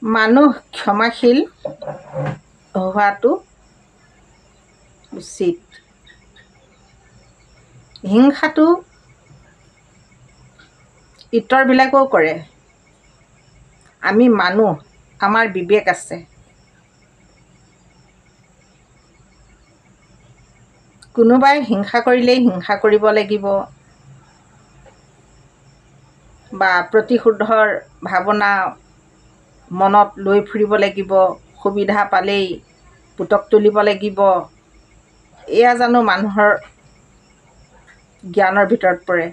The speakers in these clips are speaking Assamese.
মানুহ ক্ষমাশীল হোৱাটো উচিত। হিংসাটো ইতৰবিলাকেও কৰে। আমি মানুহ, আমাৰ বিবেক আছে। কোনোবাই হিংসা কৰিলেই হিংসা কৰিব লাগিব বা প্ৰতিশোধৰ ভাৱনা মনত লৈ ফুৰিব লাগিব, সুবিধা পালেই পুতক তুলিব লাগিব, এয়া জানো মানুহৰ জ্ঞানৰ ভিতৰত পৰে?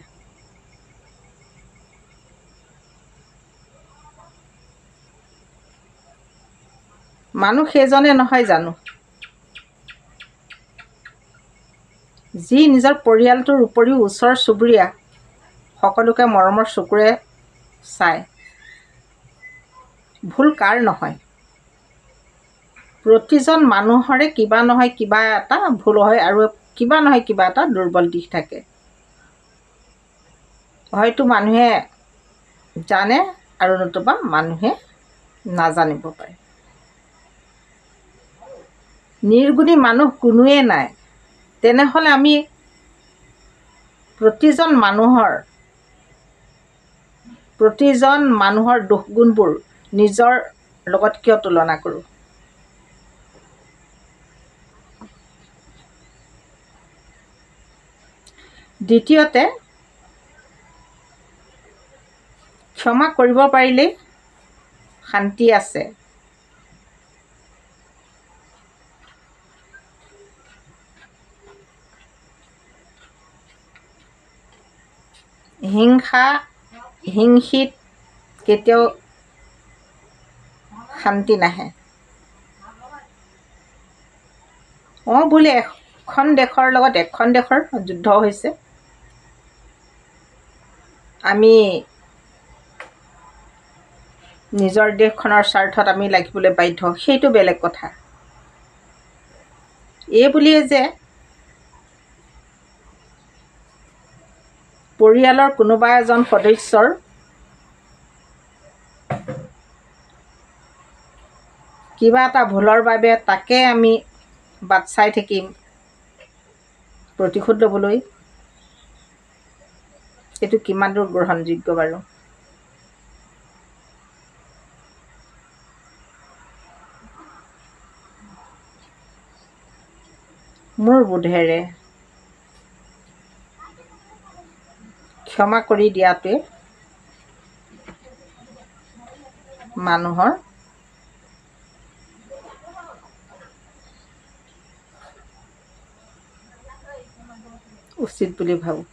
মানুহ সেইজনে নহয় জানো যি নিজৰ পৰিয়ালটোৰ উপৰিও ওচৰ চুবুৰীয়া সকলোকে মৰমৰ চকুৰে চায়। ভুল কাৰ নহয়? প্ৰতিজন মানুহৰে কিবা নহয় কিবা এটা ভুল হয় আৰু কিবা নহয় কিবা এটা দুৰ্বল দিশ থাকে। হয়তো মানুহে জানে আৰু নতুবা মানুহে নাজানিব পাৰে। নিৰ্গুণী মানুহ কোনোৱেই নাই। তেনেহ'লে আমি প্ৰতিজন মানুহৰ দোষ গুণবোৰ নিজৰ লগত কিয় তুলনা কৰোঁ? দ্বিতীয়তে, ক্ষমা কৰিব পাৰিলেই শান্তি আছে। হিংসিত কেতিয়াও শান্তি নাহে। বোলে এখন দেশৰ লগত এখন দেশৰ যুদ্ধ হৈছে, আমি নিজৰ দেশখনৰ স্বাৰ্থত আমি লাগিবলৈ বাধ্য, সেইটো বেলেগ কথা। এই বুলিয়ে যে পৰিয়ালৰ কোনোবা এজন সদস্যৰ কিবা এটা ভুলৰ বাবে তাকে আমি বাট চাই থাকিম প্ৰতিশোধ ল'বলৈ, এইটো কিমান দূৰ গ্ৰহণযোগ্য বাৰু? মোৰ বোধেৰে ক্ষমা কৰি দিয়াটোৱে মানুহৰ উচিত বুলি ভাবোঁ।